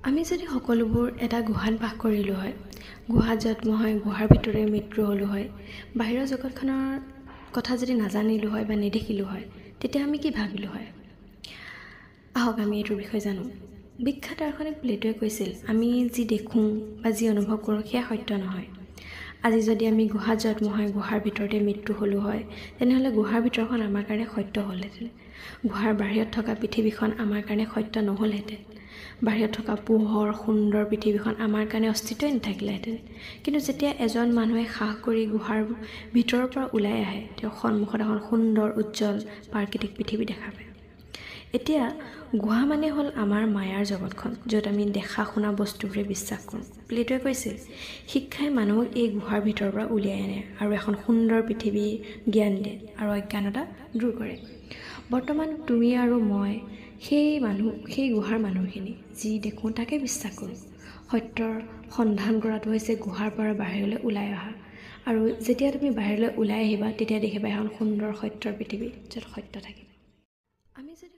আমি যদি সকলোবোৰ এটা গুহাত বাস কৰিলোঁ হয়, গুহাত জন্ম হয়, গুহাৰ ভিতৰে মৃত্যু হ'লোঁ হয়, বাহিৰৰ জগতখনৰ কথা যদি নাজানিলোঁ হয় বা নেদেখিলোঁ হয়, তেতিয়া আমি কি ভাবিলোঁ হয়? আহক আমি এইটোৰ বিষয়ে জানো। বিখ্যাত দাৰ্শনিক প্লেটোৱে কৈছিল, আমি যি দেখোঁ বা যি অনুভৱ কৰোঁ সেয়া সত্য নহয়। আজি যদি আমি গুহাত জন্ম হয়, গুহাৰ ভিতৰতে মৃত্যু হ'লোঁ হয়, তেনেহ'লে গুহাৰ ভিতৰখন আমাৰ কাৰণে সত্য হ'লহেঁতেন। গুহাৰ বাহিৰত থকা পৃথিৱীখন আমাৰ কাৰণে সত্য নহ'লহেঁতেন। বাহিৰত থকা পোহৰ সুন্দৰ পৃথিৱীখন আমাৰ কাৰণে অস্তিত্বই নাথাকিলেহেঁতেন। কিন্তু যেতিয়া এজন মানুহে সাহস কৰি গুহাৰ ভিতৰৰ পৰা ওলাই আহে, তেওঁৰ সন্মুখত এখন সুন্দৰ উজ্জ্বল প্ৰাকৃতিক পৃথিৱী দেখা পায়। এতিয়া গুহা মানে হ'ল আমাৰ মায়াৰ জগতখন, য'ত আমি দেখা শুনা বস্তুবোৰে বিশ্বাস কৰোঁ। প্লেটোৱে কৈছিল, শিক্ষাই মানুহক এই গুহাৰ ভিতৰৰ পৰা উলিয়াই আনে আৰু এখন সুন্দৰ পৃথিৱী জ্ঞান দিয়ে আৰু অজ্ঞানতা দূৰ কৰে। বৰ্তমান তুমি আৰু মই সেই গুহাৰ মানুহখিনি যি দেখোঁ তাকে বিশ্বাস কৰোঁ। সত্যৰ সন্ধান কৰাটো হৈছে গুহাৰ পৰা বাহিৰলৈ ওলাই অহা, আৰু যেতিয়া তুমি বাহিৰলৈ ওলাই আহিবা তেতিয়া দেখিবা এখন সুন্দৰ সত্যৰ পৃথিৱী, য'ত সত্য থাকিব। আমি যদি